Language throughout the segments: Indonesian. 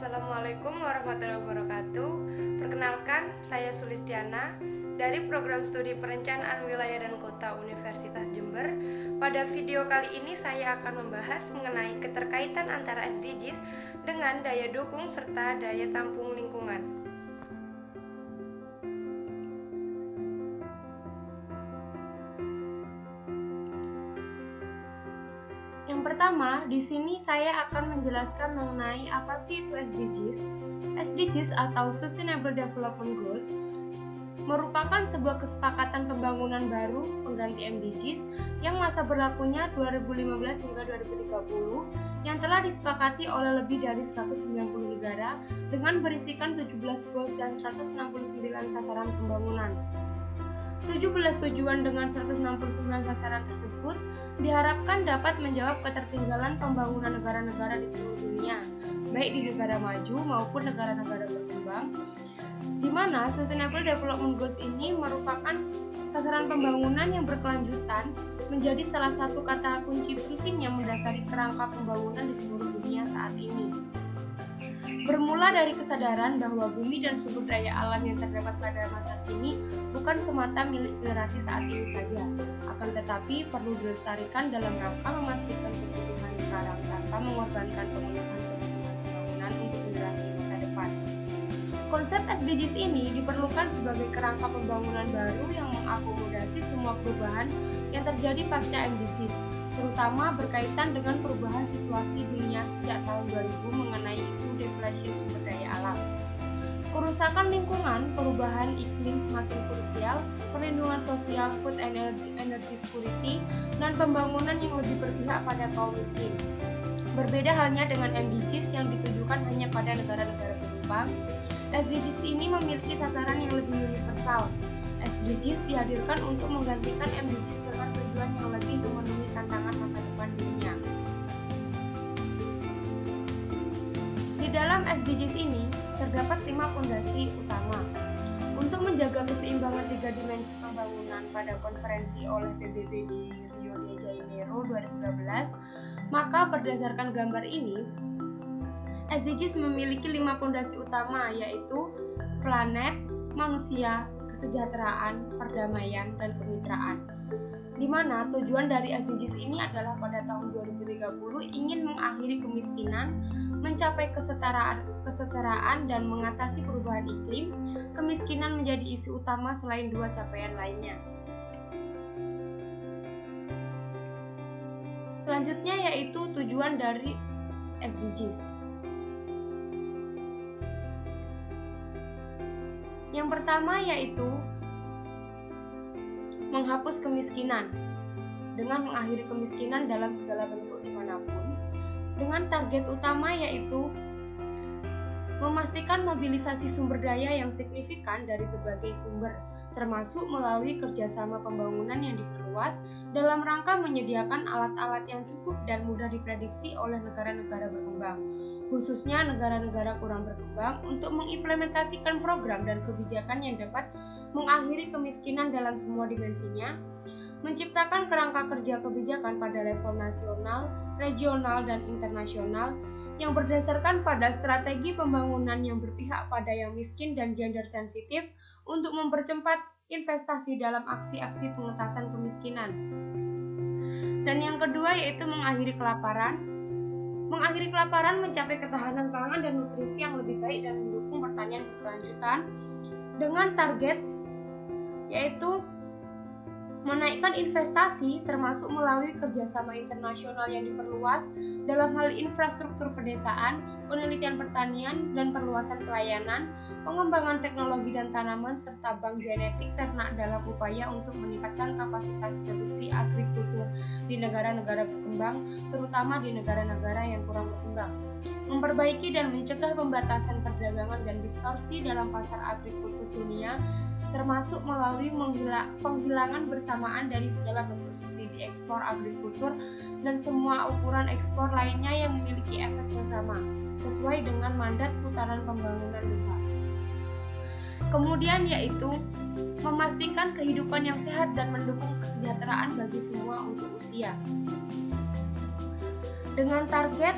Assalamualaikum warahmatullahi wabarakatuh. Perkenalkan, saya Sulistiana dari Program Studi Perencanaan Wilayah dan Kota Universitas Jember. Pada video kali ini saya akan membahas mengenai keterkaitan antara SDGs dengan daya dukung serta daya tampung lingkungan. Yang pertama, di sini saya akan menjelaskan mengenai apa sih itu SDGs. SDGs atau Sustainable Development Goals merupakan sebuah kesepakatan pembangunan baru pengganti MDGs yang masa berlakunya 2015 hingga 2030 yang telah disepakati oleh lebih dari 190 negara dengan berisikan 17 goals dan 169 sasaran pembangunan. 17 tujuan dengan 169 sasaran tersebut diharapkan dapat menjawab ketertinggalan pembangunan negara-negara di seluruh dunia, baik di negara maju maupun negara-negara berkembang, di mana Sustainable Development Goals ini merupakan sasaran pembangunan yang berkelanjutan menjadi salah satu kata kunci penting yang mendasari kerangka pembangunan di seluruh dunia saat ini. Bermula dari kesadaran bahwa bumi dan sumber daya alam yang terdapat pada masa kini bukan semata milik generasi saat ini saja, akan tetapi perlu dilestarikan dalam rangka memastikan kebutuhan sekarang tanpa mengorbankan pemenuhan kebutuhan pembangunan untuk generasi masa depan. Konsep SDGs ini diperlukan sebagai kerangka pembangunan baru yang mengakomodasi semua perubahan yang terjadi pasca MDGs, terutama berkaitan dengan perubahan situasi dunia sejak tahun 2000 mengenai isu depletion sumber daya alam. Kerusakan lingkungan, perubahan iklim semakin krusial, perlindungan sosial, food and energy security, dan pembangunan yang lebih berpihak pada kaum miskin. Berbeda halnya dengan MDGs yang ditujukan hanya pada negara-negara berkembang, SDGs ini memiliki sasaran yang lebih universal. SDGs dihadirkan untuk menggantikan MDGs dengan tujuan yang lebih memenuhi tantangan masa depan dunia. Di dalam SDGs ini terdapat 5 fondasi utama. Untuk menjaga keseimbangan 3 dimensi pembangunan pada konferensi oleh PBB di Rio de Janeiro 2012, maka berdasarkan gambar ini, SDGs memiliki 5 fondasi utama, yaitu planet, manusia, kesejahteraan, perdamaian, dan kemitraan. Di mana tujuan dari SDGs ini adalah pada tahun 2030 ingin mengakhiri kemiskinan, mencapai kesetaraan dan mengatasi perubahan iklim. Kemiskinan menjadi isu utama selain 2 capaian lainnya. Selanjutnya yaitu tujuan dari SDGs. Yang pertama yaitu menghapus kemiskinan dengan mengakhiri kemiskinan dalam segala bentuk dimanapun, dengan target utama yaitu memastikan mobilisasi sumber daya yang signifikan dari berbagai sumber, termasuk melalui kerjasama pembangunan yang diperluas dalam rangka menyediakan alat-alat yang cukup dan mudah diprediksi oleh negara-negara berkembang, khususnya negara-negara kurang berkembang, untuk mengimplementasikan program dan kebijakan yang dapat mengakhiri kemiskinan dalam semua dimensinya, menciptakan kerangka kerja kebijakan pada level nasional, regional, dan internasional yang berdasarkan pada strategi pembangunan yang berpihak pada yang miskin dan gender sensitif untuk mempercepat investasi dalam aksi-aksi pengentasan kemiskinan. Dan yang kedua yaitu mengakhiri kelaparan. Mengakhiri kelaparan, mencapai ketahanan pangan dan nutrisi yang lebih baik dan mendukung pertanian berkelanjutan dengan target yaitu menaikkan investasi termasuk melalui kerjasama internasional yang diperluas dalam hal infrastruktur pedesaan, penelitian pertanian dan perluasan pelayanan, pengembangan teknologi dan tanaman serta bank genetik ternak dalam upaya untuk meningkatkan kapasitas produksi agrikultur di negara-negara berkembang, terutama di negara-negara yang kurang berkembang. Memperbaiki dan mencegah pembatasan perdagangan dan distorsi dalam pasar agrikultur dunia, termasuk melalui penghilangan bersamaan dari segala bentuk subsidi ekspor agrikultur dan semua ukuran ekspor lainnya yang memiliki efek yang sama, sesuai dengan mandat putaran pembangunan Doha. Kemudian yaitu memastikan kehidupan yang sehat dan mendukung kesejahteraan bagi semua untuk usia. Dengan target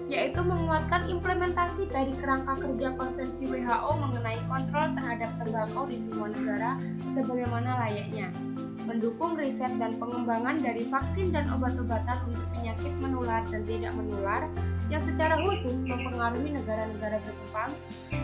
yaitu menguatkan implementasi dari kerangka kerja Konvensi WHO mengenai kontrol terhadap tembakau di semua negara sebagaimana layaknya, mendukung riset dan pengembangan dari vaksin dan obat-obatan untuk penyakit menular dan tidak menular yang secara khusus mempengaruhi negara-negara berkembang,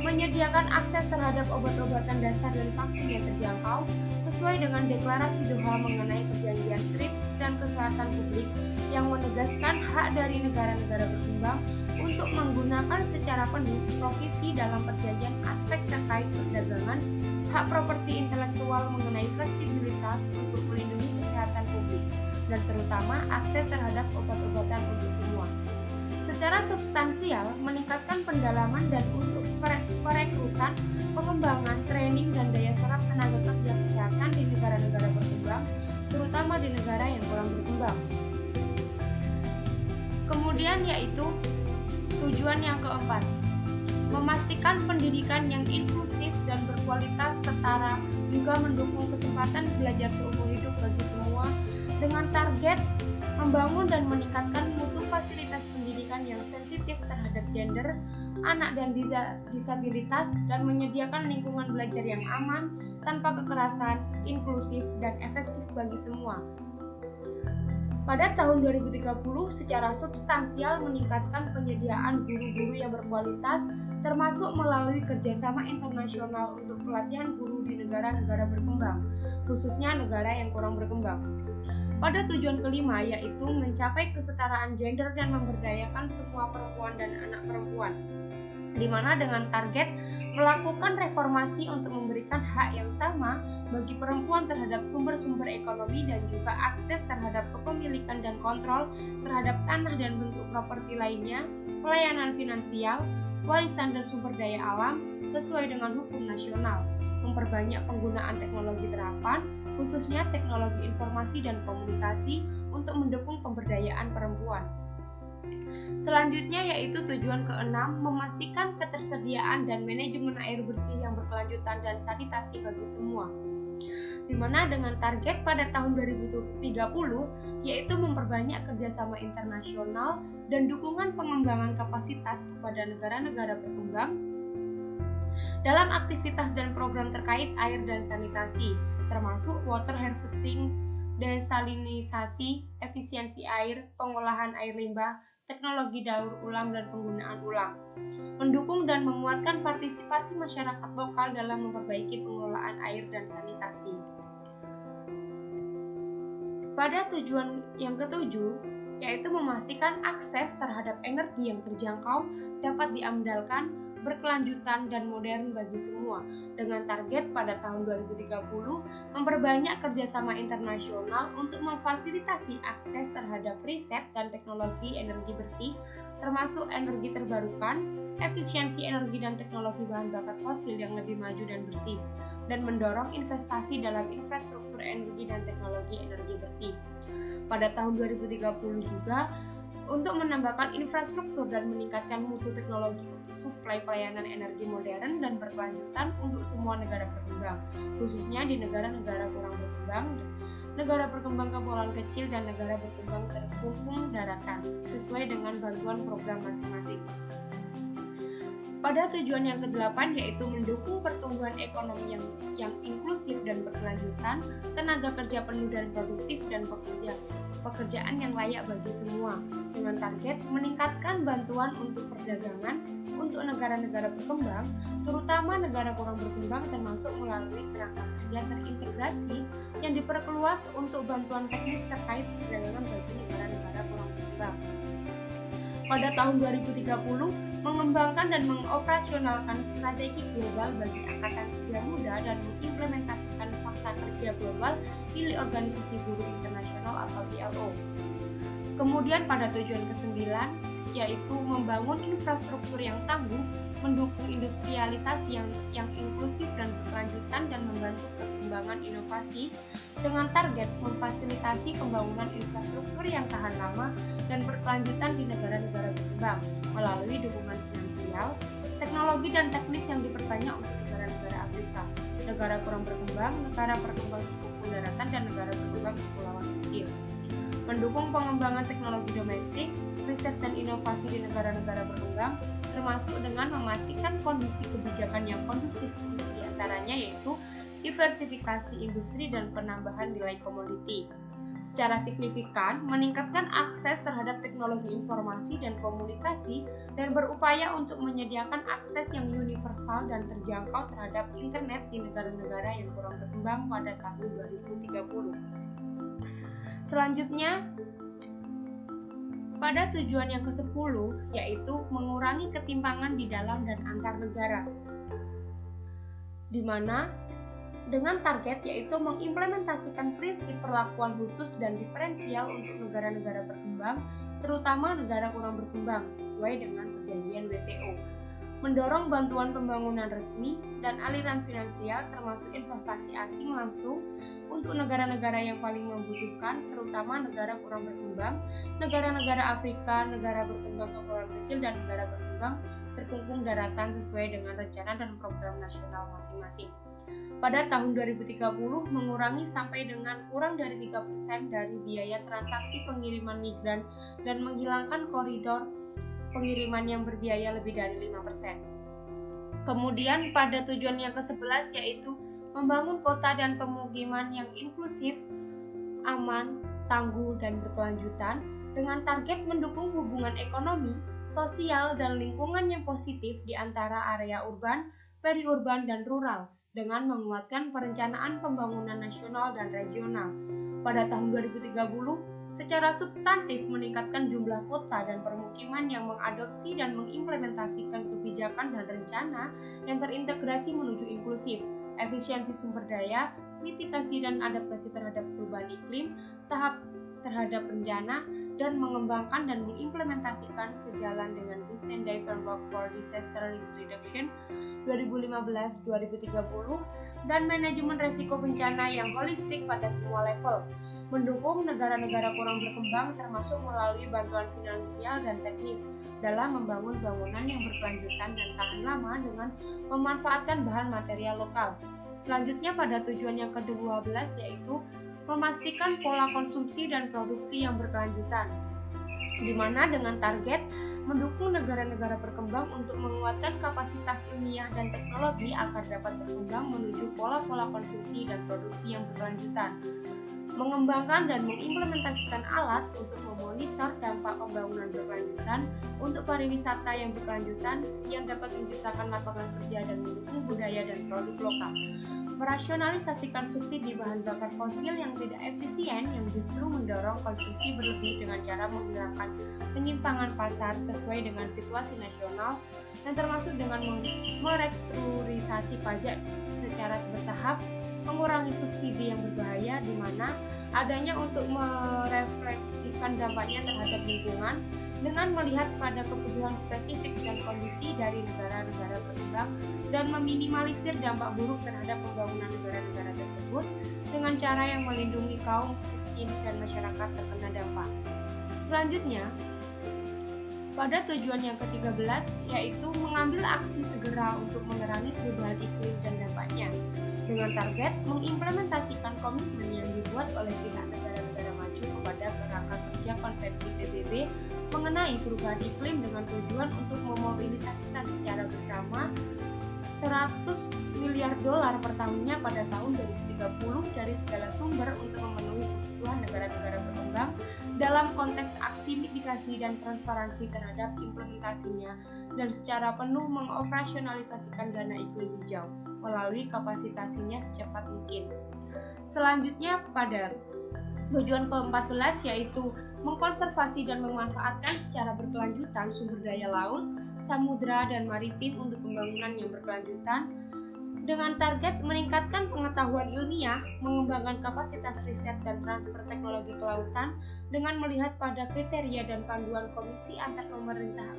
menyediakan akses terhadap obat-obatan dasar dan vaksin yang terjangkau sesuai dengan deklarasi Doha mengenai perjanjian TRIPS dan kesehatan publik yang menegaskan hak dari negara-negara berkembang untuk menggunakan secara penuh provisi dalam perjanjian aspek terkait perdagangan, hak properti intelektual mengenai fleksibilitas untuk melindungi kesehatan publik, dan terutama akses terhadap obat-obatan untuk semua. Secara substansial, meningkatkan pendalaman dan untuk perekrutan, pengembangan, training, dan daya serap tenaga kerja kesehatan di negara-negara berkembang, terutama di negara yang kurang berkembang. Kemudian yaitu tujuan yang keempat, memastikan pendidikan yang inklusif dan berkualitas setara juga mendukung kesempatan belajar seumur hidup bagi semua dengan target membangun dan meningkatkan mutu fasilitas pendidikan yang sensitif terhadap gender, anak dan disabilitas, dan menyediakan lingkungan belajar yang aman, tanpa kekerasan, inklusif, dan efektif bagi semua. Pada tahun 2030, secara substansial meningkatkan penyediaan guru-guru yang berkualitas, termasuk melalui kerjasama internasional untuk pelatihan guru di negara-negara berkembang, khususnya negara yang kurang berkembang. Pada tujuan kelima, yaitu mencapai kesetaraan gender dan memberdayakan semua perempuan dan anak perempuan, di mana dengan target melakukan reformasi untuk memberikan hak yang sama bagi perempuan terhadap sumber-sumber ekonomi dan juga akses terhadap kepemilikan dan kontrol terhadap tanah dan bentuk properti lainnya, pelayanan finansial, warisan dan sumber daya alam sesuai dengan hukum nasional, memperbanyak penggunaan teknologi terapan, khususnya teknologi informasi dan komunikasi untuk mendukung pemberdayaan perempuan. Selanjutnya yaitu tujuan keenam, memastikan ketersediaan dan manajemen air bersih yang berkelanjutan dan sanitasi bagi semua, di mana dengan target pada tahun 2030 yaitu memperbanyak kerjasama internasional dan dukungan pengembangan kapasitas kepada negara-negara berkembang dalam aktivitas dan program terkait air dan sanitasi, termasuk water harvesting, desalinisasi, efisiensi air, pengolahan air limbah, teknologi daur ulang dan penggunaan ulang, mendukung dan menguatkan partisipasi masyarakat lokal dalam memperbaiki pengelolaan air dan sanitasi. Pada tujuan yang ketujuh, yaitu memastikan akses terhadap energi yang terjangkau dapat diandalkan, berkelanjutan dan modern bagi semua, dengan target pada tahun 2030 memperbanyak kerjasama internasional untuk memfasilitasi akses terhadap riset dan teknologi energi bersih, termasuk energi terbarukan, efisiensi energi dan teknologi bahan bakar fosil yang lebih maju dan bersih, dan mendorong investasi dalam infrastruktur energi dan teknologi energi bersih. Pada tahun 2030 juga, untuk menambahkan infrastruktur dan meningkatkan mutu teknologi untuk suplai pelayanan energi modern dan berkelanjutan untuk semua negara berkembang, khususnya di negara-negara kurang berkembang, negara berkembang kepulauan kecil, dan negara berkembang terhubung daratan, sesuai dengan bantuan program masing-masing. Pada tujuan yang ke-8 yaitu mendukung pertumbuhan ekonomi yang inklusif dan berkelanjutan, tenaga kerja penuh dan produktif, dan pekerjaan yang layak bagi semua, dengan target meningkatkan bantuan untuk perdagangan untuk negara-negara berkembang, terutama negara kurang berkembang, termasuk melalui kerangka kerja terintegrasi yang diperluas untuk bantuan teknis terkait perdagangan bagi negara-negara kurang berkembang. Pada tahun 2030, mengembangkan dan mengoperasionalkan strategi global bagi angkatan kerja muda dan mengimplementasikan fakta kerja global milik Organisasi Buruh Internasional atau ILO. Kemudian pada tujuan ke-9 yaitu membangun infrastruktur yang tangguh, mendukung industrialisasi yang inklusif dan berkelanjutan, dan membantu perkembangan inovasi dengan target memfasilitasi pembangunan infrastruktur yang tahan lama dan berkelanjutan di negara-negara berkembang melalui dukungan finansial, teknologi dan teknis yang diperbanyak untuk negara-negara Afrika, negara kurang berkembang, negara berkembang terhubung daratan, dan negara berkembang kepulauan kecil. Mendukung pengembangan teknologi domestik, riset dan inovasi di negara-negara berkembang, termasuk dengan memastikan kondisi kebijakan yang kondusif, di antaranya yaitu diversifikasi industri dan penambahan nilai komoditi. Secara signifikan meningkatkan akses terhadap teknologi informasi dan komunikasi dan berupaya untuk menyediakan akses yang universal dan terjangkau terhadap internet di negara-negara yang kurang berkembang pada tahun 2030. Selanjutnya, pada tujuan yang ke-10 yaitu mengurangi ketimpangan di dalam dan antar negara, di mana dengan target yaitu mengimplementasikan prinsip perlakuan khusus dan diferensial untuk negara-negara berkembang, terutama negara kurang berkembang sesuai dengan perjanjian WTO. Mendorong bantuan pembangunan resmi dan aliran finansial termasuk investasi asing langsung untuk negara-negara yang paling membutuhkan, terutama negara kurang berkembang, negara-negara Afrika, negara berkembang kepulauan kecil, dan negara berkembang terkungkung daratan sesuai dengan rencana dan program nasional masing-masing. Pada tahun 2030 mengurangi sampai dengan kurang dari 3% dari biaya transaksi pengiriman migran dan menghilangkan koridor pengiriman yang berbiaya lebih dari 5%. Kemudian pada tujuan yang ke-11 yaitu membangun kota dan pemukiman yang inklusif, aman, tangguh, dan berkelanjutan dengan target mendukung hubungan ekonomi, sosial, dan lingkungan yang positif di antara area urban, periurban, dan rural dengan menguatkan perencanaan pembangunan nasional dan regional. Pada tahun 2030, secara substantif meningkatkan jumlah kota dan permukiman yang mengadopsi dan mengimplementasikan kebijakan dan rencana yang terintegrasi menuju inklusif, efisiensi sumber daya, mitigasi dan adaptasi terhadap perubahan iklim, tahap terhadap bencana, dan mengembangkan dan mengimplementasikan sejalan dengan Design Framework for Disaster Risk Reduction 2015-2030 dan manajemen resiko bencana yang holistik pada semua level, mendukung negara-negara kurang berkembang termasuk melalui bantuan finansial dan teknis dalam membangun bangunan yang berkelanjutan dan tahan lama dengan memanfaatkan bahan material lokal. Selanjutnya pada tujuan yang ke-12 yaitu memastikan pola konsumsi dan produksi yang berkelanjutan, di mana dengan target mendukung negara-negara berkembang untuk menguatkan kapasitas ilmiah dan teknologi agar dapat berkembang menuju pola-pola konsumsi dan produksi yang berkelanjutan, mengembangkan dan mengimplementasikan alat untuk memonitor dampak pembangunan berkelanjutan untuk pariwisata yang berkelanjutan yang dapat menciptakan lapangan kerja dan mendukung budaya dan produk lokal, merasionalisasikan subsidi bahan bakar fosil yang tidak efisien yang justru mendorong konsumsi berlebih dengan cara menghilangkan penyimpangan pasar sesuai dengan situasi nasional dan termasuk dengan merestrukturisasi pajak secara bertahap, mengurangi subsidi yang berbahaya di mana adanya untuk merefleksikan dampaknya terhadap lingkungan dengan melihat pada kebutuhan spesifik dan kondisi dari negara-negara berkembang dan meminimalisir dampak buruk terhadap pembangunan negara-negara tersebut dengan cara yang melindungi kaum miskin dan masyarakat terkena dampak. Selanjutnya, pada tujuan yang ke-13 yaitu mengambil aksi segera untuk menerangi perubahan iklim dan dampaknya dengan target mengimplementasikan komitmen yang dibuat oleh pihak negara-negara maju kepada kerangka kerja konvensi PBB mengenai perubahan iklim dengan tujuan untuk memobilisasikan secara bersama $100 miliar per tahunnya pada tahun 2030 dari segala sumber untuk memenuhi kebutuhan negara-negara berkembang dalam konteks aksi mitigasi dan transparansi terhadap implementasinya dan secara penuh mengoperasionalisasikan dana iklim hijau melalui kapasitasinya secepat mungkin. Selanjutnya pada tujuan ke-14 yaitu mengkonservasi dan memanfaatkan secara berkelanjutan sumber daya laut, samudra, dan maritim untuk pembangunan yang berkelanjutan dengan target meningkatkan pengetahuan ilmiah, mengembangkan kapasitas riset dan transfer teknologi kelautan dengan melihat pada kriteria dan panduan Komisi Antar Pemerintah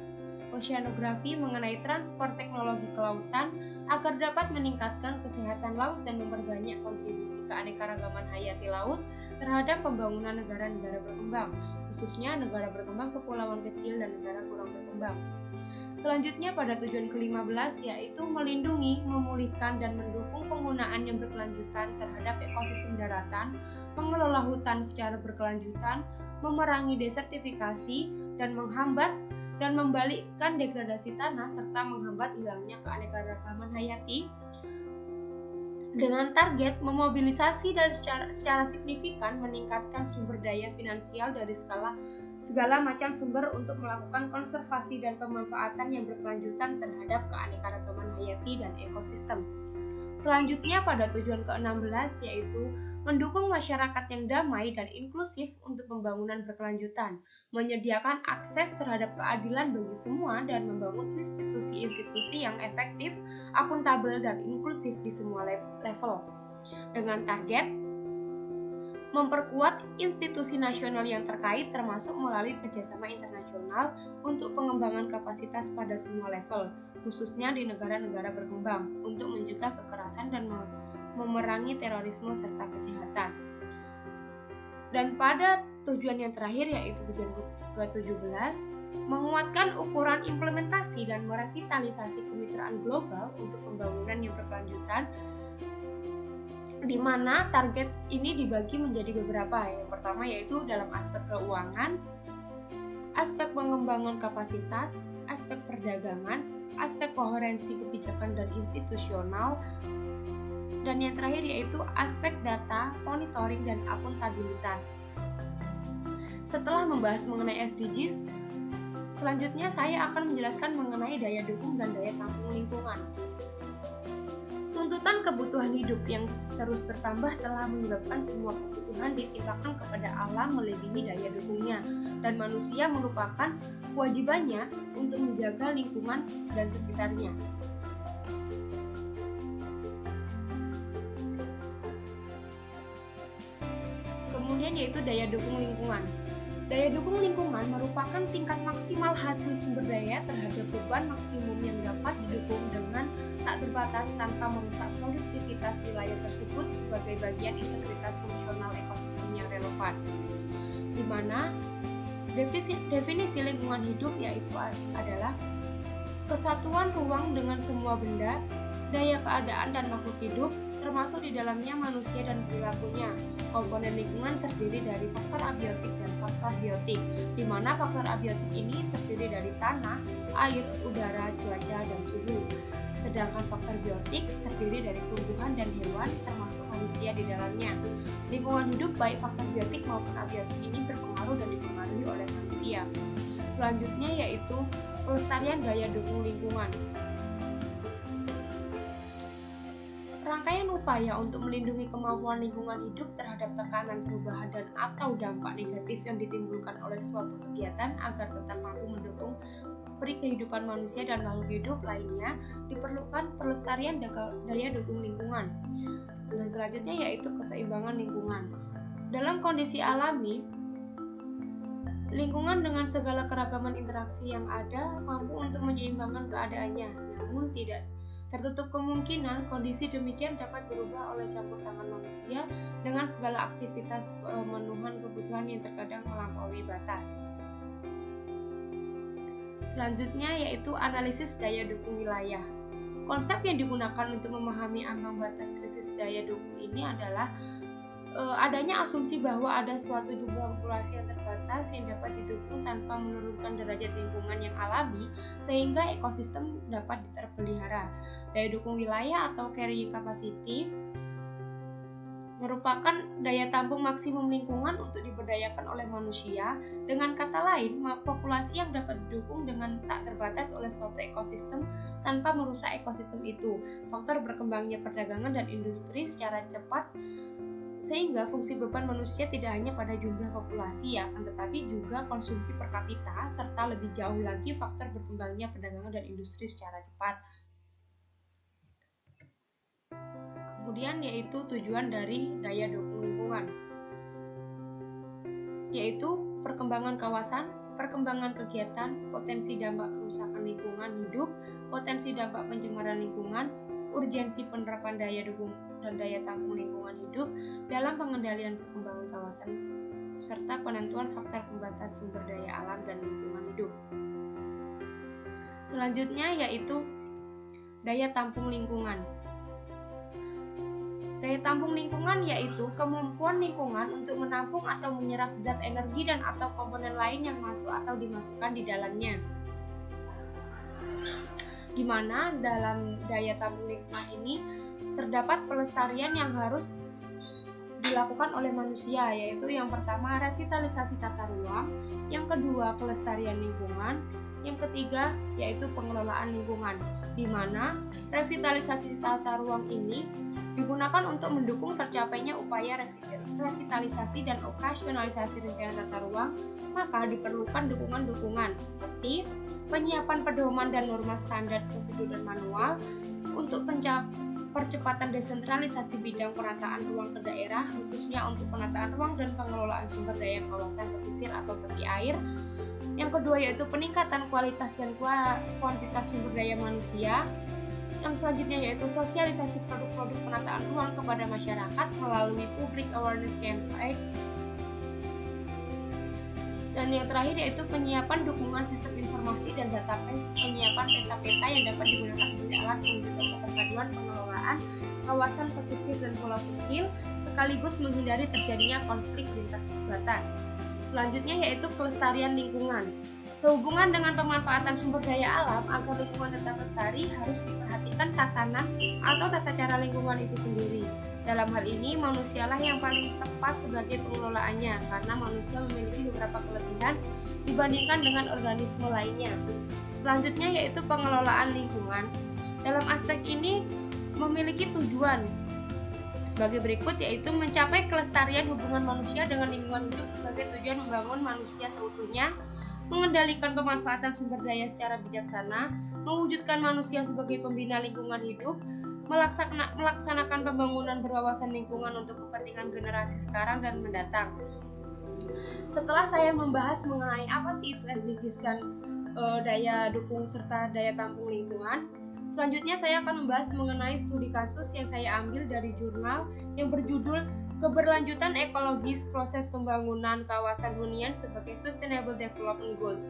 Oceanografi mengenai transfer teknologi kelautan agar dapat meningkatkan kesehatan laut dan memperbanyak kontribusi keanekaragaman hayati laut terhadap pembangunan negara-negara berkembang, khususnya negara berkembang kepulauan kecil dan negara kurang berkembang. Selanjutnya pada tujuan ke-15 yaitu melindungi, memulihkan, dan mendukung penggunaan yang berkelanjutan terhadap ekosistem daratan, mengelola hutan secara berkelanjutan, memerangi desertifikasi, dan membalikkan degradasi tanah serta menghambat hilangnya keanekaragaman hayati dengan target memobilisasi dan secara signifikan meningkatkan sumber daya finansial dari segala macam sumber untuk melakukan konservasi dan pemanfaatan yang berkelanjutan terhadap keanekaragaman hayati dan ekosistem. Selanjutnya pada tujuan ke-16 yaitu mendukung masyarakat yang damai dan inklusif untuk pembangunan berkelanjutan, menyediakan akses terhadap keadilan bagi semua dan membangun institusi-institusi yang efektif, akuntabel dan inklusif di semua level. Dengan target memperkuat institusi nasional yang terkait termasuk melalui kerjasama internasional untuk pengembangan kapasitas pada semua level, khususnya di negara-negara berkembang, untuk mencegah kekerasan dan memerangi terorisme serta kejahatan. Dan pada tujuan yang terakhir yaitu tujuan ke-17, menguatkan ukuran implementasi dan merevitalisasi kemitraan global untuk pembangunan yang berkelanjutan, di mana target ini dibagi menjadi beberapa. Yang pertama yaitu dalam aspek keuangan, aspek pengembangan kapasitas, aspek perdagangan, aspek koherensi kebijakan dan institusional, dan yang terakhir yaitu aspek data, monitoring, dan akuntabilitas. Setelah membahas mengenai SDGs, selanjutnya saya akan menjelaskan mengenai daya dukung dan daya tampung lingkungan. Tuntutan kebutuhan hidup yang terus bertambah telah menyebabkan semua kebutuhan ditimpakan kepada alam melebihi daya dukungnya, dan manusia merupakan kewajibannya untuk menjaga lingkungan dan sekitarnya. Kemudian yaitu daya dukung lingkungan. Daya dukung lingkungan merupakan tingkat maksimal hasil sumber daya terhadap beban maksimum yang dapat didukung dengan tak terbatas tanpa merusak produktivitas wilayah tersebut sebagai bagian integritas fungsional ekosistem yang relevan. Di mana definisi lingkungan hidup yaitu adalah kesatuan ruang dengan semua benda, daya keadaan dan makhluk hidup, termasuk di dalamnya manusia dan perilakunya. Komponen lingkungan terdiri dari faktor abiotik dan faktor biotik, di mana faktor abiotik ini terdiri dari tanah, air, udara, cuaca, dan suhu. Sedangkan faktor biotik terdiri dari tumbuhan dan hewan, termasuk manusia di dalamnya. Lingkungan hidup baik faktor biotik maupun abiotik ini berpengaruh dan dipengaruhi oleh manusia. Selanjutnya yaitu pelestarian daya dukung lingkungan. Rangkaian upaya untuk melindungi kemampuan lingkungan hidup terhadap tekanan perubahan dan atau dampak negatif yang ditimbulkan oleh suatu kegiatan agar tetap mampu mendukung peri kehidupan manusia dan makhluk hidup lainnya, diperlukan pelestarian daya dukung lingkungan. Dan selanjutnya yaitu keseimbangan lingkungan. Dalam kondisi alami, lingkungan dengan segala keragaman interaksi yang ada mampu untuk menyeimbangkan keadaannya, namun tidak tertutup kemungkinan kondisi demikian dapat berubah oleh campur tangan manusia dengan segala aktivitas pemenuhan kebutuhan yang terkadang melampaui batas. Selanjutnya yaitu analisis daya dukung wilayah. Konsep yang digunakan untuk memahami ambang batas krisis daya dukung ini adalah adanya asumsi bahwa ada suatu jumlah populasi yang terbatas yang dapat didukung tanpa menurunkan derajat lingkungan yang alami sehingga ekosistem dapat terpelihara. Daya dukung wilayah atau carrying capacity merupakan daya tampung maksimum lingkungan untuk diberdayakan oleh manusia. Dengan kata lain, populasi yang dapat didukung dengan tak terbatas oleh suatu ekosistem tanpa merusak ekosistem itu. Faktor berkembangnya perdagangan dan industri secara cepat sehingga fungsi beban manusia tidak hanya pada jumlah populasi akan tetapi juga konsumsi per kapita serta lebih jauh lagi faktor berkembangnya perdagangan dan industri secara cepat. Kemudian yaitu tujuan dari daya dukung lingkungan, yaitu perkembangan kawasan, perkembangan kegiatan, potensi dampak kerusakan lingkungan hidup, potensi dampak pencemaran lingkungan, urgensi penerapan daya dukung dan daya tampung lingkungan hidup dalam pengendalian perkembangan kawasan, serta penentuan faktor pembatas sumber daya alam dan lingkungan hidup. Selanjutnya yaitu daya tampung lingkungan. Daya tampung lingkungan yaitu kemampuan lingkungan untuk menampung atau menyerap zat energi dan atau komponen lain yang masuk atau dimasukkan di dalamnya. Di mana dalam daya tampung lingkungan ini terdapat pelestarian yang harus dilakukan oleh manusia, yaitu yang pertama revitalisasi tata ruang, yang kedua kelestarian lingkungan, yang ketiga yaitu pengelolaan lingkungan, di mana revitalisasi tata ruang ini digunakan untuk mendukung tercapainya upaya revitalisasi dan operasionalisasi rencana tata ruang, maka diperlukan dukungan-dukungan seperti penyiapan pedoman dan norma standar prosedur dan manual untuk percepatan desentralisasi bidang penataan ruang ke daerah, khususnya untuk penataan ruang dan pengelolaan sumber daya kawasan pesisir atau tepi air. Yang kedua yaitu peningkatan kualitas dan kuantitas sumber daya manusia. Yang selanjutnya yaitu sosialisasi produk-produk penataan ruang kepada masyarakat melalui public awareness campaign. Dan yang terakhir yaitu penyiapan dukungan sistem informasi dan database, penyiapan peta-peta yang dapat digunakan sebagai alat mewujudkan keterpaduan pengelolaan kawasan pesisir dan pulau kecil, sekaligus menghindari terjadinya konflik lintas batas. Selanjutnya yaitu kelestarian lingkungan. Sehubungan dengan pemanfaatan sumber daya alam, agar lingkungan tetap lestari harus diperhatikan tatanan atau tata cara lingkungan itu sendiri. Dalam hal ini, manusialah yang paling tepat sebagai pengelolaannya, karena manusia memiliki beberapa kelebihan dibandingkan dengan organisme lainnya. Selanjutnya yaitu pengelolaan lingkungan. Dalam aspek ini memiliki tujuan sebagai berikut, yaitu mencapai kelestarian hubungan manusia dengan lingkungan hidup sebagai tujuan membangun manusia seutuhnya, mengendalikan pemanfaatan sumber daya secara bijaksana, mewujudkan manusia sebagai pembina lingkungan hidup, melaksanakan pembangunan berwawasan lingkungan untuk kepentingan generasi sekarang dan mendatang. Setelah saya membahas mengenai apa sih itu SDGs dan daya dukung serta daya tampung lingkungan, selanjutnya saya akan membahas mengenai studi kasus yang saya ambil dari jurnal yang berjudul Keberlanjutan Ekologis Proses Pembangunan Kawasan Hunian sebagai Sustainable Development Goals.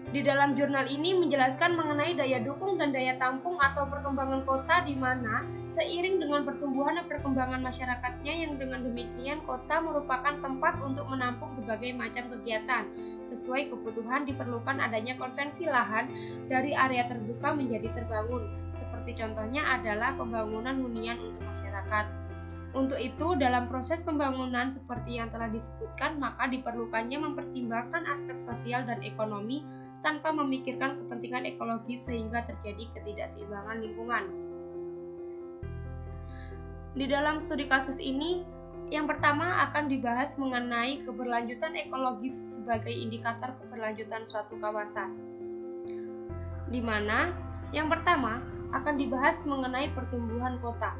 Di dalam jurnal ini menjelaskan mengenai daya dukung dan daya tampung atau perkembangan kota, di mana seiring dengan pertumbuhan dan perkembangan masyarakatnya, yang dengan demikian kota merupakan tempat untuk menampung berbagai macam kegiatan. Sesuai kebutuhan diperlukan adanya konversi lahan dari area terbuka menjadi terbangun. Seperti contohnya adalah pembangunan hunian untuk masyarakat. Untuk itu, dalam proses pembangunan seperti yang telah disebutkan, maka diperlukannya mempertimbangkan aspek sosial dan ekonomi tanpa memikirkan kepentingan ekologis sehingga terjadi ketidakseimbangan lingkungan. Di dalam studi kasus ini, yang pertama akan dibahas mengenai keberlanjutan ekologis sebagai indikator keberlanjutan suatu kawasan. Di mana yang pertama akan dibahas mengenai pertumbuhan kota.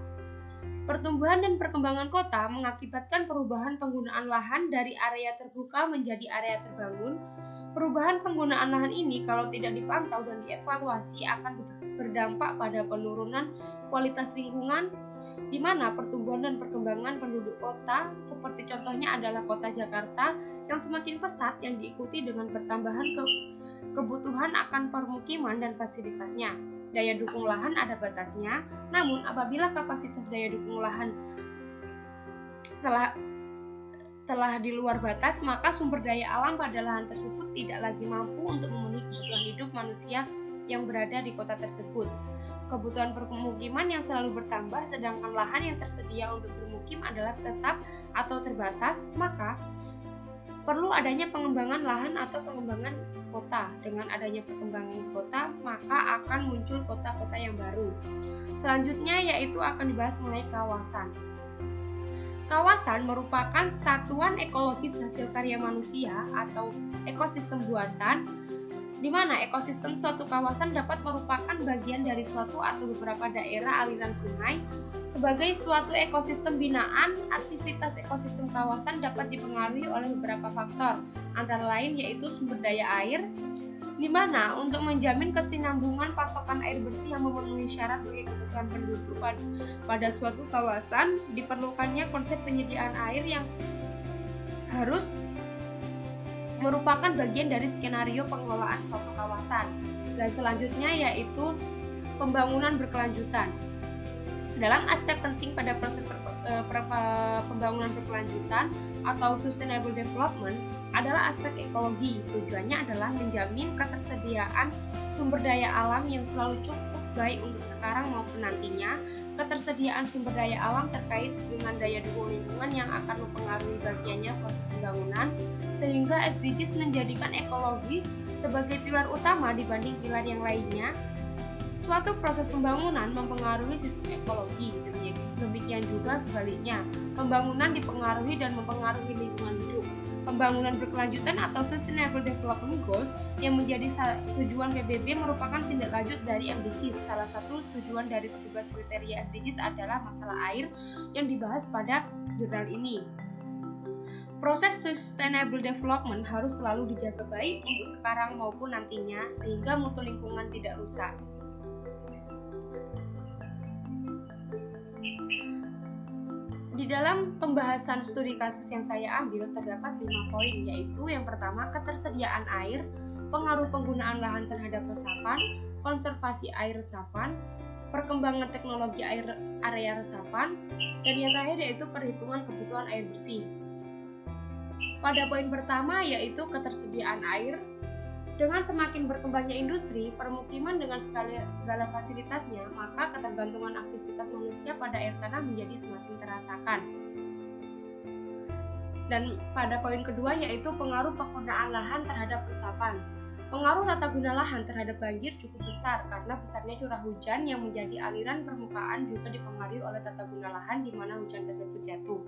Pertumbuhan dan perkembangan kota mengakibatkan perubahan penggunaan lahan dari area terbuka menjadi area terbangun. Perubahan penggunaan lahan ini kalau tidak dipantau dan dievaluasi akan berdampak pada penurunan kualitas lingkungan, di mana pertumbuhan dan perkembangan penduduk kota, seperti contohnya adalah kota Jakarta yang semakin pesat yang diikuti dengan pertambahan kebutuhan akan permukiman dan fasilitasnya. Daya dukung lahan ada batasnya, namun apabila kapasitas daya dukung lahan telah di luar batas, maka sumber daya alam pada lahan tersebut tidak lagi mampu untuk memenuhi kebutuhan hidup manusia yang berada di kota tersebut. Kebutuhan permukiman yang selalu bertambah, sedangkan lahan yang tersedia untuk bermukim adalah tetap atau terbatas, maka perlu adanya pengembangan lahan atau pengembangan kota. Dengan adanya perkembangan kota, maka akan muncul kota-kota yang baru. Selanjutnya yaitu akan dibahas mengenai kawasan. Kawasan merupakan satuan ekologis hasil karya manusia atau ekosistem buatan, di mana ekosistem suatu kawasan dapat merupakan bagian dari suatu atau beberapa daerah aliran sungai. Sebagai suatu ekosistem binaan, aktivitas ekosistem kawasan dapat dipengaruhi oleh beberapa faktor, antara lain yaitu sumber daya air, di mana untuk menjamin kesinambungan pasokan air bersih yang memenuhi syarat bagi kebutuhan penduduk pada suatu kawasan, diperlukannya konsep penyediaan air yang harus merupakan bagian dari skenario pengelolaan suatu kawasan. Dan selanjutnya yaitu pembangunan berkelanjutan. Dalam aspek penting pada proses pembangunan berkelanjutan atau sustainable development adalah aspek ekologi. Tujuannya adalah menjamin ketersediaan sumber daya alam yang selalu cukup baik untuk sekarang maupun nantinya. Ketersediaan sumber daya alam terkait dengan daya dukung lingkungan yang akan mempengaruhi bagiannya proses pembangunan, sehingga SDGs menjadikan ekologi sebagai pilar utama dibanding pilar yang lainnya. Suatu proses pembangunan mempengaruhi sistem ekologi, demikian juga sebaliknya. Pembangunan dipengaruhi dan mempengaruhi lingkungan hidup. Pembangunan berkelanjutan atau Sustainable Development Goals yang menjadi tujuan PBB merupakan tindak lanjut dari MDGs. Salah satu tujuan dari 17 kriteria SDGs adalah masalah air yang dibahas pada jurnal ini. Proses Sustainable Development harus selalu dijaga baik untuk sekarang maupun nantinya, sehingga mutu lingkungan tidak rusak. Di dalam pembahasan studi kasus yang saya ambil terdapat 5 poin, yaitu yang pertama ketersediaan air, pengaruh penggunaan lahan terhadap resapan, konservasi air resapan, perkembangan teknologi area resapan, dan yang terakhir yaitu perhitungan kebutuhan air bersih. Pada poin pertama yaitu ketersediaan air. Dengan semakin berkembangnya industri, permukiman dengan segala fasilitasnya, maka ketergantungan aktivitas manusia pada air tanah menjadi semakin terasakan. Dan pada poin kedua yaitu pengaruh penggunaan lahan terhadap resapan. Pengaruh tata guna lahan terhadap banjir cukup besar karena besarnya curah hujan yang menjadi aliran permukaan juga dipengaruhi oleh tata guna lahan di mana hujan tersebut jatuh.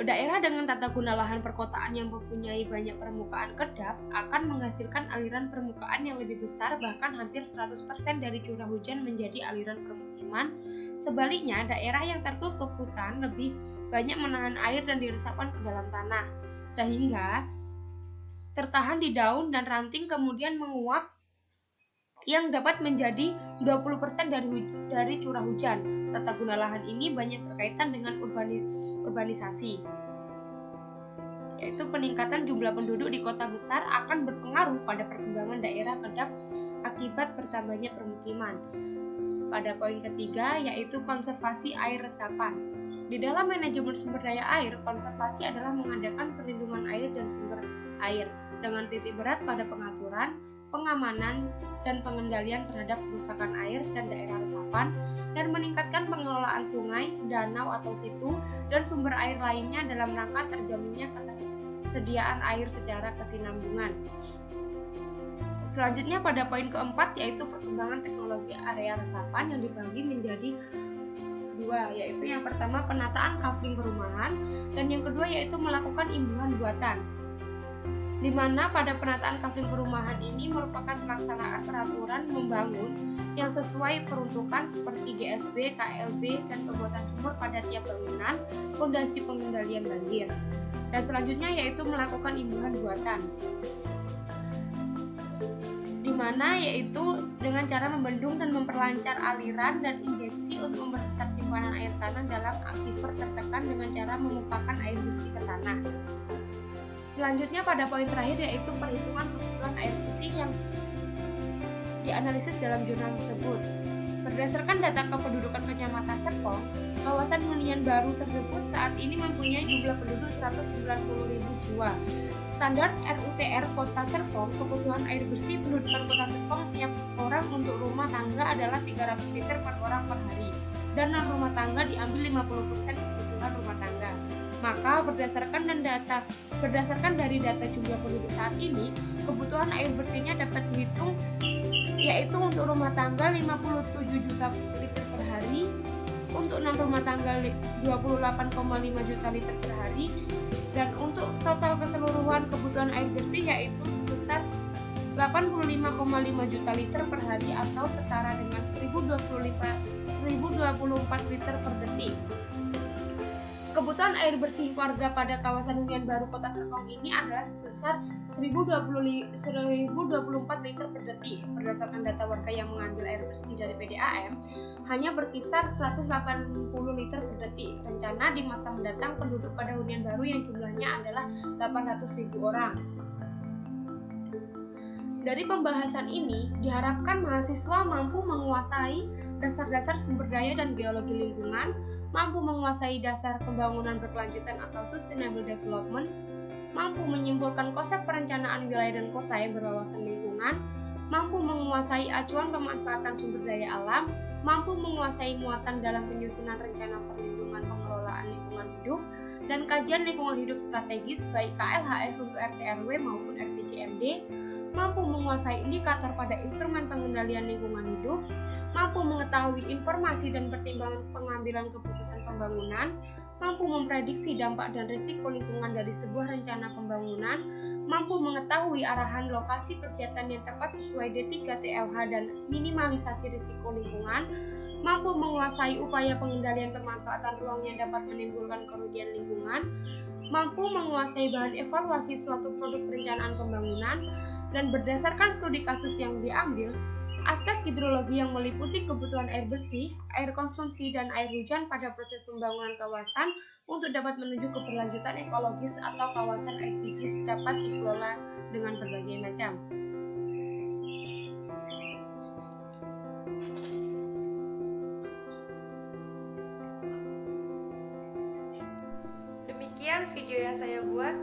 Daerah dengan tata guna lahan perkotaan yang mempunyai banyak permukaan kedap akan menghasilkan aliran permukaan yang lebih besar, bahkan hampir 100% dari curah hujan menjadi aliran permukiman. Sebaliknya, daerah yang tertutup hutan lebih banyak menahan air dan diresapkan ke dalam tanah, sehingga tertahan di daun dan ranting kemudian menguap yang dapat menjadi 20% dari curah hujan. Tata guna lahan ini banyak berkaitan dengan urbanisasi, yaitu peningkatan jumlah penduduk di kota besar akan berpengaruh pada perkembangan daerah kedap akibat bertambahnya permukiman. Pada poin ketiga yaitu konservasi air resapan. Di dalam manajemen sumber daya air, konservasi adalah mengadakan perlindungan air dan sumber air dengan titik berat pada pengaturan, pengamanan, dan pengendalian terhadap kerusakan air dan daerah resapan, dan meningkatkan pengelolaan sungai, danau atau situ, dan sumber air lainnya dalam rangka terjaminnya ketersediaan air secara kesinambungan. Selanjutnya pada poin keempat yaitu perkembangan teknologi area resapan yang dibagi menjadi dua, yaitu yang pertama penataan kafling perumahan dan yang kedua yaitu melakukan imbuhan buatan, di mana pada penataan kafling perumahan ini merupakan pelaksanaan peraturan membangun yang sesuai peruntukan seperti GSB, KLB, dan pembuatan sumur pada tiap bangunan, fondasi pengendalian banjir. Dan selanjutnya yaitu melakukan imbuhan buatan, di mana yaitu dengan cara membendung dan memperlancar aliran dan injeksi untuk memperbesar simpanan air tanah dalam aquifer tertekan dengan cara memumpahkan air bersih ke tanah. Selanjutnya pada poin terakhir yaitu perhitungan kebutuhan air bersih yang dianalisis dalam jurnal tersebut. Berdasarkan data kependudukan Kecamatan Serpong, kawasan hunian baru tersebut saat ini mempunyai jumlah penduduk 190.000 jiwa. Standar RUTR Kota Serpong, kebutuhan air bersih pendudukan Kota Serpong tiap orang untuk rumah tangga adalah 300 liter per orang per hari, dan non rumah tangga diambil 50% kebutuhan rumah tangga. Maka berdasarkan dari data jumlah penduduk saat ini, kebutuhan air bersihnya dapat dihitung yaitu untuk rumah tangga 57 juta liter per hari, untuk non rumah tangga 28,5 juta liter per hari, dan untuk total keseluruhan kebutuhan air bersih yaitu sebesar 85,5 juta liter per hari atau setara dengan 1024 liter per detik. Kebutuhan air bersih warga pada kawasan hunian baru Kota Serpong ini adalah sebesar 1024 liter per detik. Berdasarkan data warga yang mengambil air bersih dari PDAM, hanya berkisar 180 liter per detik. Rencana di masa mendatang penduduk pada hunian baru yang jumlahnya adalah 800.000 orang. Dari pembahasan ini, diharapkan mahasiswa mampu menguasai dasar-dasar sumber daya dan geologi lingkungan, mampu menguasai dasar pembangunan berkelanjutan atau sustainable development, mampu menyimpulkan konsep perencanaan wilayah dan kota yang berwawasan lingkungan, mampu menguasai acuan pemanfaatan sumber daya alam, mampu menguasai muatan dalam penyusunan rencana perlindungan pengelolaan lingkungan hidup, dan kajian lingkungan hidup strategis baik KLHS untuk RT/RW maupun RPJMD, mampu menguasai indikator pada instrumen pengendalian lingkungan hidup, mampu mengetahui informasi dan pertimbangan pengambilan keputusan pembangunan, mampu memprediksi dampak dan risiko lingkungan dari sebuah rencana pembangunan, mampu mengetahui arahan lokasi kegiatan yang tepat sesuai D3 TLH dan minimalisasi risiko lingkungan, mampu menguasai upaya pengendalian pemanfaatan ruang yang dapat menimbulkan kerugian lingkungan, mampu menguasai bahan evaluasi suatu produk perencanaan pembangunan, dan berdasarkan studi kasus yang diambil, aspek hidrologi yang meliputi kebutuhan air bersih, air konsumsi, dan air hujan pada proses pembangunan kawasan untuk dapat menuju keberlanjutan ekologis atau kawasan SDGs dapat dikelola dengan berbagai macam. Demikian video yang saya buat.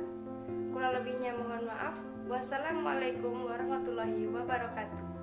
Kurang lebihnya mohon maaf. Wassalamualaikum warahmatullahi wabarakatuh.